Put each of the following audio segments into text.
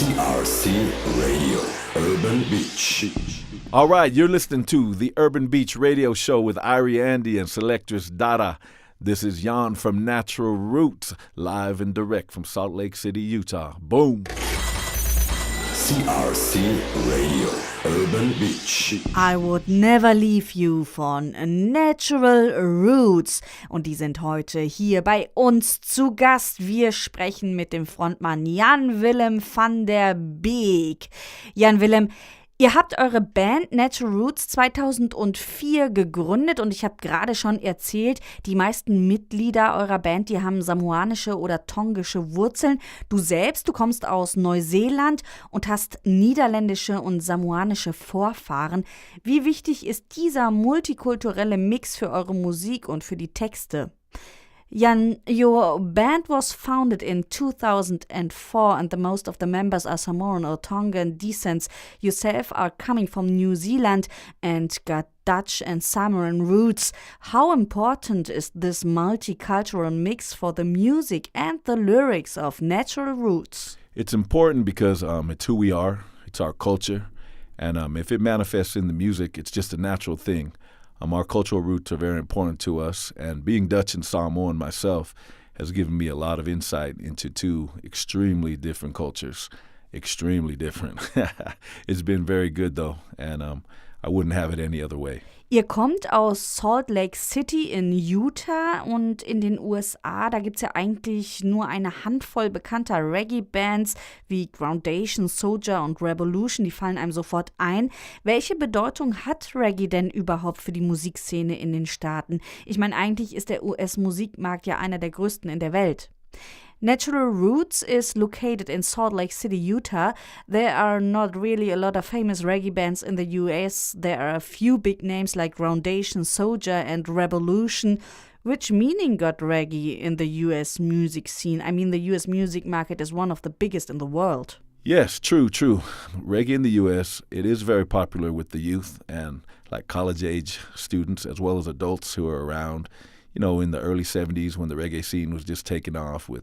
CRC Radio, Urban Beach. All right, you're listening to the Urban Beach Radio Show with Irie, Andy, and Selectress Dada. This is Jan from Natural Roots, live and direct from Salt Lake City, Utah. Boom. CRC Radio, Urban Beach. I Would Never Leave You von Natural Roots. Und die sind heute hier bei uns zu Gast. Wir sprechen mit dem Frontmann Jan Willem van der Beek. Jan Willem, ihr habt eure Band Natural Roots 2004 gegründet und ich habe gerade schon erzählt, die meisten Mitglieder eurer Band, die haben samoanische oder tongische Wurzeln. Du selbst, du kommst aus Neuseeland und hast niederländische und samoanische Vorfahren. Wie wichtig ist dieser multikulturelle Mix für eure Musik und für die Texte? Jan, your band was founded in 2004 and the most of the members are Samoan or Tongan descent. Yourself are coming from New Zealand and got Dutch and Samoan roots. How important is this multicultural mix for the music and the lyrics of Natural Roots? It's important because it's who we are, it's our culture, and if it manifests in the music, it's just a natural thing. Our cultural roots are very important to us, and being Dutch and Samoan myself has given me a lot of insight into two extremely different cultures. Extremely different. It's been very good, though, and I wouldn't have it any other way. Ihr kommt aus Salt Lake City in Utah und in den USA, da gibt es ja eigentlich nur eine Handvoll bekannter Reggae-Bands wie Groundation, Soulja und Revolution, die fallen einem sofort ein. Welche Bedeutung hat Reggae denn überhaupt für die Musikszene in den Staaten? Ich meine, eigentlich ist der US-Musikmarkt ja einer der größten in der Welt. Natural Roots is located in Salt Lake City, Utah. There are not really a lot of famous reggae bands in the US. There are a few big names like Groundation, Soulja and Revolution. Which meaning got reggae in the US music scene? I mean, the US music market is one of the biggest in the world. Yes, true. Reggae in the U.S., it is very popular with the youth and like college-age students as well as adults who are around. You know, in the early 70s when the reggae scene was just taking off with,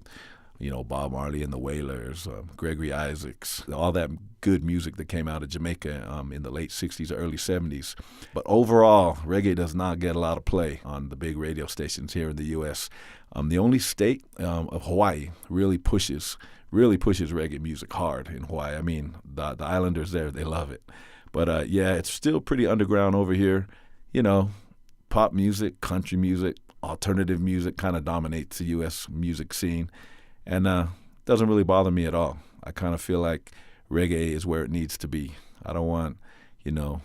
you know, Bob Marley and the Wailers, Gregory Isaacs, all that good music that came out of Jamaica in the late 60s, early 70s. But overall, reggae does not get a lot of play on the big radio stations here in the U.S. The only state of Hawaii really pushes reggae music hard in Hawaii. I mean, the islanders there, they love it. But yeah, it's still pretty underground over here. You know, pop music, country music, alternative music kind of dominates the U.S. music scene, and doesn't really bother me at all. I kind of feel like reggae is where it needs to be. I don't want, you know,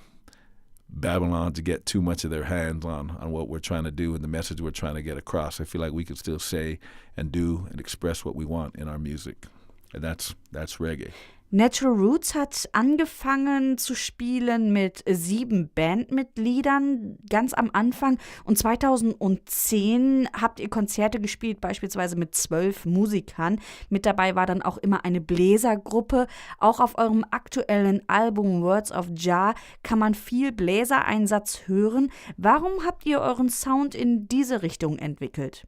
Babylon to get too much of their hands on what we're trying to do and the message we're trying to get across. I feel like we can still say and do and express what we want in our music, and that's reggae. Natural Roots hat angefangen zu spielen mit 7 Bandmitgliedern ganz am Anfang und 2010 habt ihr Konzerte gespielt, beispielsweise mit 12 Musikern. Mit dabei war dann auch immer eine Bläsergruppe. Auch auf eurem aktuellen Album Words of Jah kann man viel Bläsereinsatz hören. Warum habt ihr euren Sound in diese Richtung entwickelt?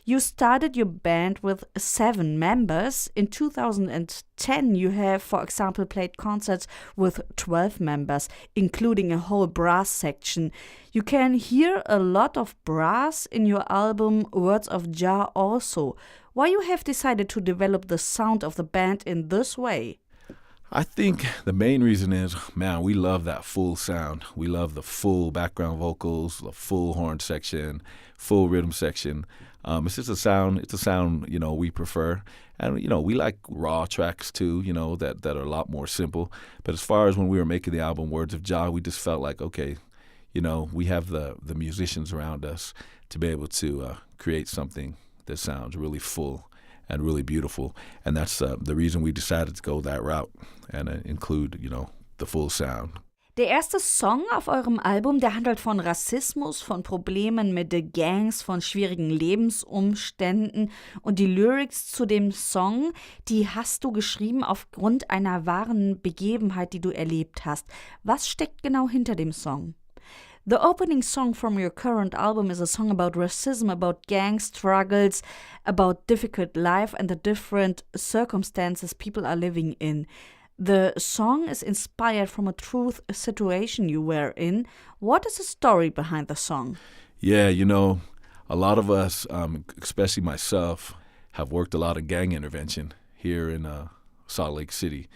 You started your band with 7 members. In 2010, you have, for example, played concerts with 12 members, including a whole brass section. You can hear a lot of brass in your album Words of Jah also. Why you have decided to develop the sound of the band in this way? I think the main reason is, man, we love that full sound. We love the full background vocals, the full horn section, full rhythm section. It's just a sound, you know, we prefer. And, you know, we like raw tracks too, you know, that are a lot more simple. But as far as when we were making the album Words of Jah, we just felt like, okay, you know, we have the musicians around us to be able to create something that sounds really full and really beautiful. And that's the reason we decided to go that route and include, you know, the full sound. Der erste Song auf eurem Album, der handelt von Rassismus, von Problemen mit Gangs, von schwierigen Lebensumständen. Und die Lyrics zu dem Song, die hast du geschrieben aufgrund einer wahren Begebenheit, die du erlebt hast. Was steckt genau hinter dem Song? The opening song from your current album is a song about racism, about gang struggles, about difficult life and the different circumstances people are living in. The song is inspired from a truth situation you were in. What is the story behind the song? Yeah, a lot of us, especially myself, have worked a lot of gang intervention here in Salt Lake City.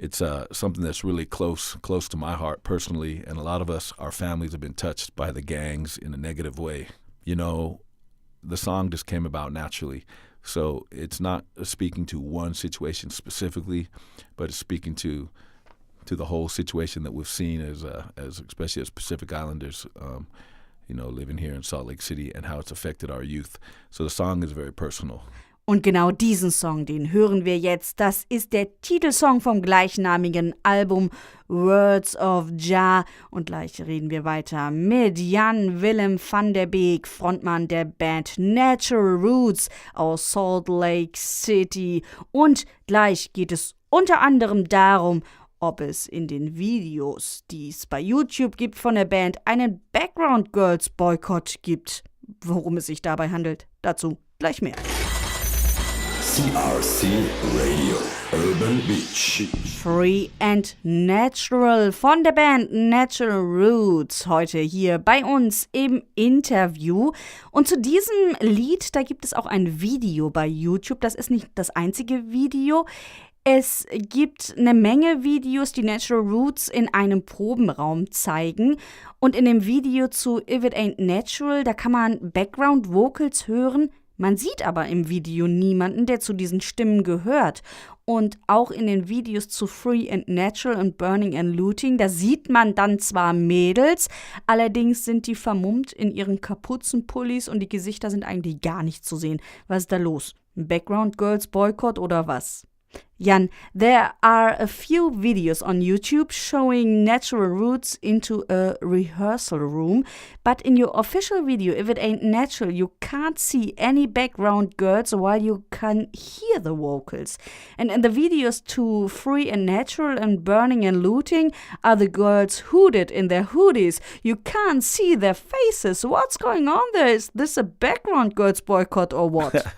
It's something that's really close to my heart personally, and a lot of us, our families have been touched by the gangs in a negative way. The song just came about naturally. So it's not speaking to one situation specifically, but it's speaking to the whole situation that we've seen as especially as Pacific Islanders, living here in Salt Lake City and how it's affected our youth. So the song is very personal. Und genau diesen Song, den hören wir jetzt. Das ist der Titelsong vom gleichnamigen Album Words of Jah. Und gleich reden wir weiter mit Jan Willem van der Beek, Frontmann der Band Natural Roots aus Salt Lake City. Und gleich geht es unter anderem darum, ob es in den Videos, die es bei YouTube gibt von der Band, einen Background Girls Boycott gibt. Worum es sich dabei handelt, dazu gleich mehr. CRC Radio Urban Beach. Free and Natural von der Band Natural Roots heute hier bei uns im Interview. Und zu diesem Lied, da gibt es auch ein Video bei YouTube. Das ist nicht das einzige Video. Es gibt eine Menge Videos, die Natural Roots in einem Probenraum zeigen. Und in dem Video zu If It Ain't Natural, da kann man Background Vocals hören. Man sieht aber im Video niemanden, der zu diesen Stimmen gehört. Und auch in den Videos zu Free and Natural und Burning and Looting, da sieht man dann zwar Mädels, allerdings sind die vermummt in ihren Kapuzenpullis und die Gesichter sind eigentlich gar nicht zu sehen. Was ist da los? Ein Background Girls Boycott oder was? Jan, there are a few videos on YouTube showing Natural Roots into a rehearsal room, but in your official video, If It Ain't Natural, you can't see any background girls while you can hear the vocals. And in the videos to Free and Natural and Burning and Looting are the girls hooded in their hoodies. You can't see their faces. What's going on there? Is this a background girls boycott or what?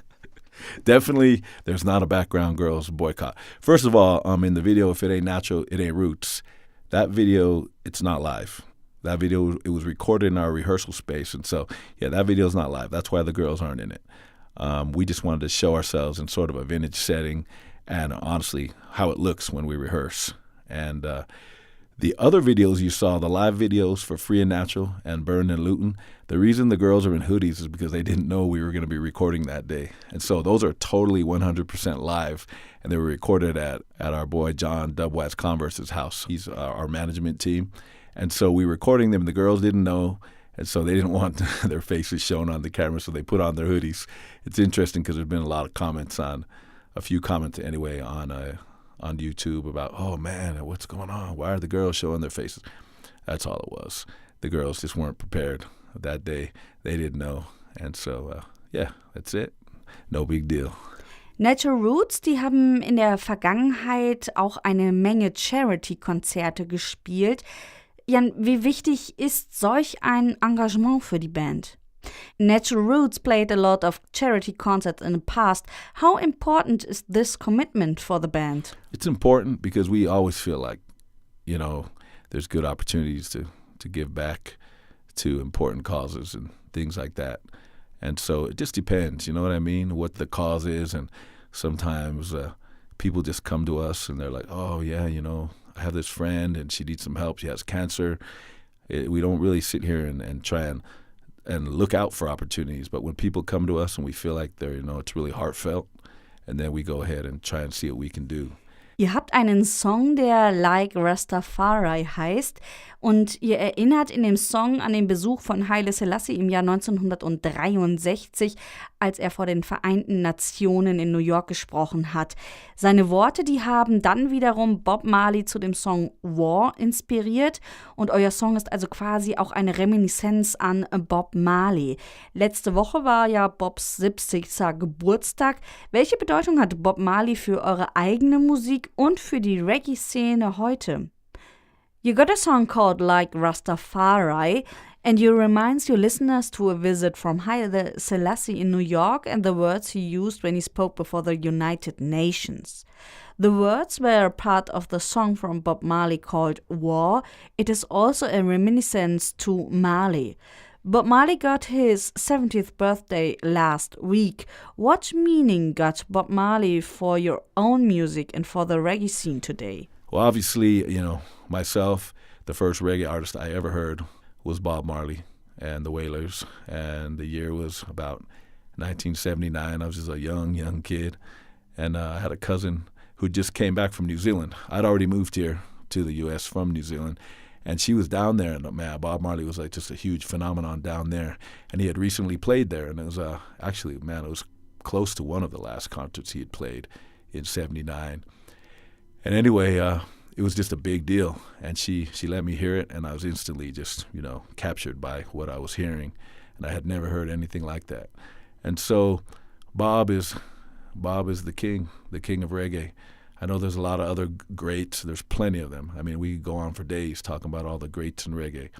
Definitely, there's not a background girls boycott. First of all, in the video, If It Ain't Natural, It Ain't Roots, that video, it's not live. That video, it was recorded in our rehearsal space. And so, yeah, that video is not live. That's why the girls aren't in it. We just wanted to show ourselves in sort of a vintage setting and honestly how it looks when we rehearse. And the other videos you saw, the live videos for Free and Natural and Burn and Lootin', the reason the girls are in hoodies is because they didn't know we were going to be recording that day. And so those are totally 100% live, and they were recorded at our boy John Dubwat's Converse's house. He's our management team. And so we were recording them, and the girls didn't know, and so they didn't want their faces shown on the camera, so they put on their hoodies. It's interesting because there's been a lot of comments on YouTube about, oh man, what's going on? Why are the girls showing their faces? That's all it was. The girls just weren't prepared that day. They didn't know. And so, yeah, that's it. No big deal. Natural Roots, die haben in der Vergangenheit auch eine Menge Charity-Konzerte gespielt. Jan, wie wichtig ist solch ein Engagement für die Band? Natural Roots played a lot of charity concerts in the past. How important is this commitment for the band? It's important because we always feel like, there's good opportunities to give back to important causes and things like that. And so it just depends, you know what I mean, what the cause is. And sometimes people just come to us and they're like, oh, yeah, I have this friend and she needs some help. She has cancer. We don't really sit here and try and look out for opportunities. But when people come to us and we feel like they're, it's really heartfelt, and then we go ahead and try and see what we can do. Ihr habt einen Song, der Like Rastafari heißt, und ihr erinnert in dem Song an den Besuch von Haile Selassie im Jahr 1963, als er vor den Vereinten Nationen in New York gesprochen hat. Seine Worte, die haben dann wiederum Bob Marley zu dem Song War inspiriert, und euer Song ist also quasi auch eine Reminiszenz an Bob Marley. Letzte Woche war ja Bobs 70. Geburtstag. Welche Bedeutung hat Bob Marley für eure eigene Musik und für die Reggae-Szene heute? You got a song called Like Rastafari, and you reminds your listeners to a visit from Haile Selassie in New York and the words he used when he spoke before the United Nations. The words were part of the song from Bob Marley called War. It is also a reminiscence to Mali. Bob Marley got his 70th birthday last week. What meaning got Bob Marley for your own music and for the reggae scene today? Well, obviously, myself, the first reggae artist I ever heard was Bob Marley and the Wailers, and the year was about 1979. I was just a young kid, and I had a cousin who just came back from New Zealand. I'd already moved here to the U.S. from New Zealand, and she was down there, and man, Bob Marley was like just a huge phenomenon down there, and he had recently played there, and it was it was close to one of the last concerts he had played in '79. And anyway, it was just a big deal, and she let me hear it, and I was instantly just, captured by what I was hearing, and I had never heard anything like that. And so Bob is the king of reggae. I know there's a lot of other greats. There's plenty of them. I mean, we could go on for days talking about all the greats in reggae.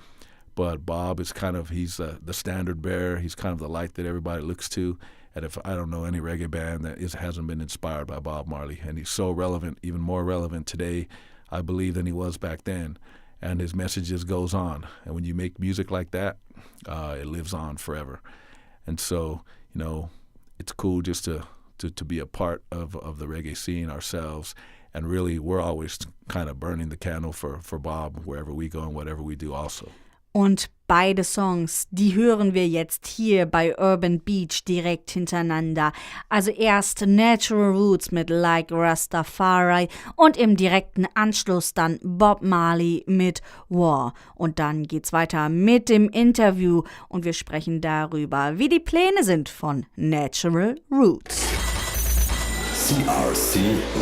But Bob is he's the standard bearer. He's kind of the light that everybody looks to. And if I don't know any reggae band that hasn't been inspired by Bob Marley. And he's so relevant, even more relevant today, I believe, than he was back then. And his message just goes on. And when you make music like that, it lives on forever. And so, it's cool just to be a part of the reggae scene ourselves. And really, we're always kind of burning the candle for Bob wherever we go and whatever we do also. Und beide Songs, die hören wir jetzt hier bei Urban Beach direkt hintereinander. Also erst Natural Roots mit Like Rastafari und im direkten Anschluss dann Bob Marley mit War. Und dann geht's weiter mit dem Interview und wir sprechen darüber, wie die Pläne sind von Natural Roots. CRC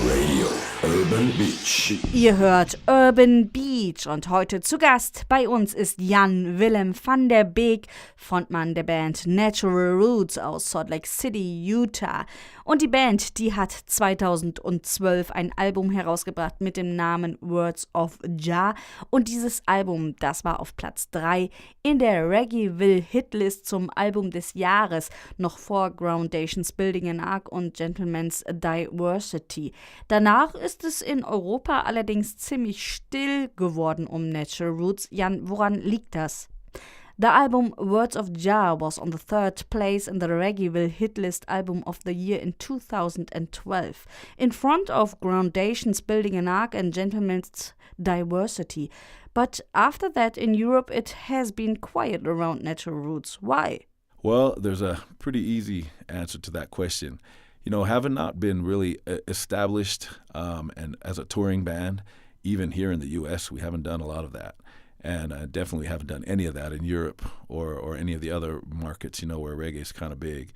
Radio Urban Beach. Ihr hört Urban Beach und heute zu Gast bei uns ist Jan Willem van der Beek, Frontmann der Band Natural Roots aus Salt Lake City, Utah. Und die Band, die hat 2012 ein Album herausgebracht mit dem Namen Words of Jah. Und dieses Album, das war auf Platz 3 in der Reggaeville Hitlist zum Album des Jahres, noch vor Groundations Building an Ark und Gentleman's Diversity. Danach ist es in Europa allerdings ziemlich still geworden um Natural Roots. Jan, woran liegt das? The album Words of Jah was on the 3rd place in the Reggaeville Hitlist Album of the Year in 2012, in front of Groundations Building an Ark and Gentleman's Diversity. But after that in Europe it has been quiet around Natural Roots. Why? Well, there's a pretty easy answer to that question. Having not been really established and as a touring band, even here in the U.S., we haven't done a lot of that. And I definitely haven't done any of that in Europe or any of the other markets, where reggae is kind of big.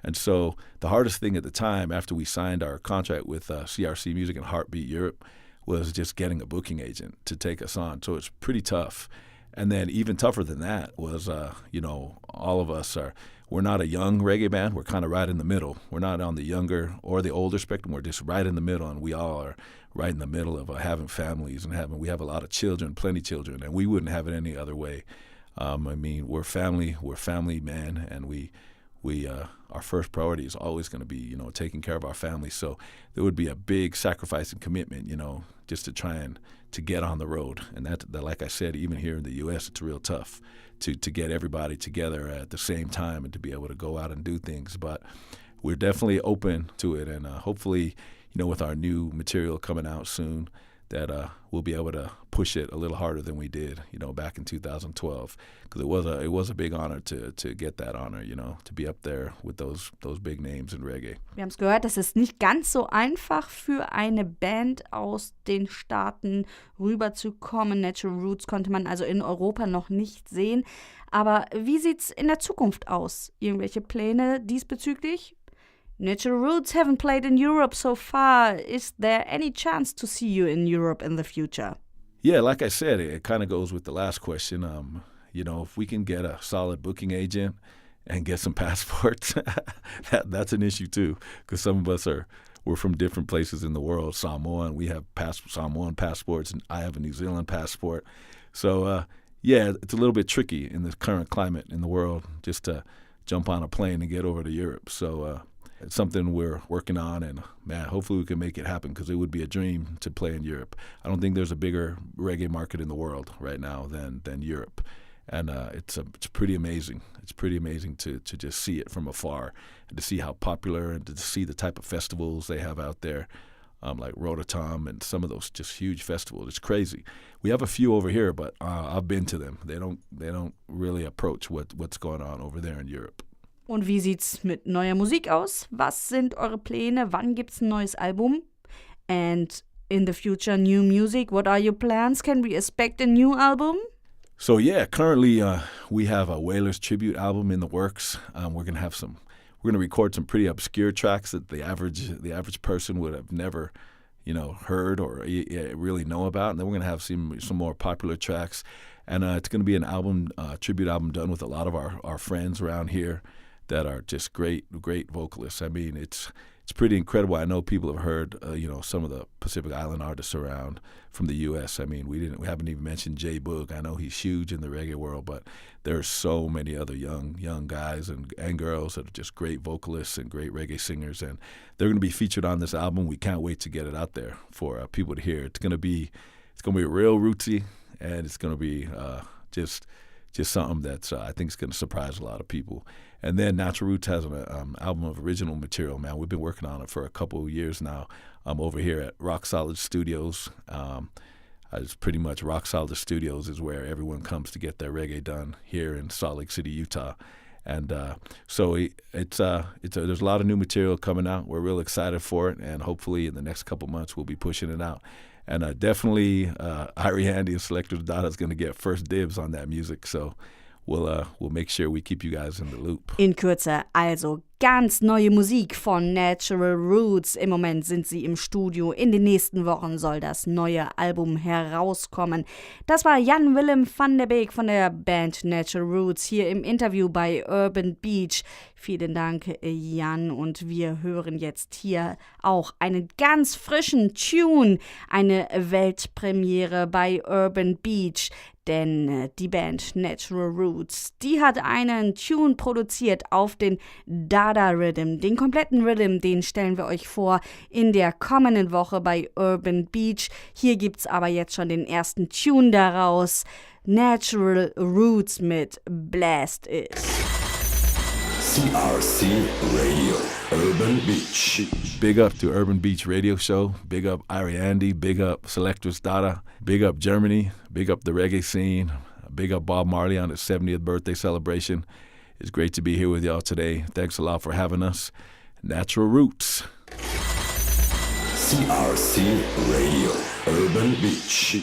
And so the hardest thing at the time after we signed our contract with CRC Music and Heartbeat Europe was just getting a booking agent to take us on. So it's pretty tough. And then even tougher than that was, all of us we're not a young reggae band. We're kind of right in the middle. We're not on the younger or the older spectrum. We're just right in the middle, and we all are right in the middle of having families and we have a lot of children, plenty children, and we wouldn't have it any other way. We're family man, and we our first priority is always going to be, taking care of our families. So there would be a big sacrifice and commitment, just to try and to get on the road. And that, like I said, even here in the U.S., it's real tough to get everybody together at the same time and to be able to go out and do things. But we're definitely open to it, and hopefully, with our new material coming out soon, that we'll be able to push it a little harder than we did, back in 2012, because it was a big honor to get that honor, to be up there with those big names in reggae. Wir haben es gehört, das ist nicht ganz so einfach für eine Band aus den Staaten rüberzukommen. Natural Roots konnte man also in Europa noch nicht sehen. Aber wie sieht's in der Zukunft aus? Irgendwelche Pläne diesbezüglich? Natural Roots haven't played in Europe so far. Is there any chance to see you in Europe in the future? Yeah, like I said, it kind of goes with the last question. If we can get a solid booking agent and get some passports, that's an issue too, because some of us we're from different places in the world. Samoan, we have Samoan passports, and I have a New Zealand passport. So, yeah, it's a little bit tricky in the current climate in the world just to jump on a plane and get over to Europe. So it's something we're working on, and, man, hopefully we can make it happen because it would be a dream to play in Europe. I don't think there's a bigger reggae market in the world right now than Europe. And it's pretty amazing. It's pretty amazing to just see it from afar and to see how popular and to see the type of festivals they have out there, like Rototom and some of those just huge festivals. It's crazy. We have a few over here, but I've been to them. They don't really approach what's going on over there in Europe. Und wie sieht's mit neuer Musik aus? Was sind eure Pläne? Wann gibt's ein neues Album? And in the future, new music. What are your plans? Can we expect a new album? So yeah, currently we have a Wailers tribute album in the works. We're gonna record some pretty obscure tracks that the average person would have never, heard or really know about. And then we're gonna have some more popular tracks, and it's gonna be an album, tribute album done with a lot of our friends around here that are just great vocalists. I mean, it's pretty incredible. I know people have heard, some of the Pacific Island artists around from the U.S. I mean, we haven't even mentioned Jay Boog. I know he's huge in the reggae world, but there are so many other young guys and girls that are just great vocalists and great reggae singers, and they're going to be featured on this album. We can't wait to get it out there for people to hear. It's going to be real rootsy, and it's going to be just something that's I think is going to surprise a lot of people. And then Natural Roots has an album of original material, man. We've been working on it for a couple of years now over here at Rock Solid Studios. It's pretty much Rock Solid Studios is where everyone comes to get their reggae done here in Salt Lake City, Utah. And so there's a lot of new material coming out. We're real excited for it, and hopefully in the next couple months we'll be pushing it out. And definitely Irie, Andy, and Selector Dada is going to get first dibs on that music. So we'll make sure we keep you guys in the loop. In Kürze also ganz neue Musik von Natural Roots. Im Moment sind sie im Studio. In den nächsten Wochen soll das neue Album herauskommen. Das war Jan Willem van der Beek von der Band Natural Roots hier im Interview bei Urban Beach. Vielen Dank, Jan. Und wir hören jetzt hier auch einen ganz frischen Tune. Eine Weltpremiere bei Urban Beach. Denn die Band Natural Roots, die hat einen Tune produziert auf den Dada Rhythm. Den kompletten Rhythm, den stellen wir euch vor in der kommenden Woche bei Urban Beach. Hier gibt's aber jetzt schon den ersten Tune daraus. Natural Roots mit Blast It. CRC Radio, Urban Beach. Big up to Urban Beach Radio Show. Big up Irie Andy. Big up Selectress Dada. Big up Germany. Big up the reggae scene. Big up Bob Marley on his 70th birthday celebration. It's great to be here with y'all today. Thanks a lot for having us. Natural Roots. CRC Radio, Urban Beach.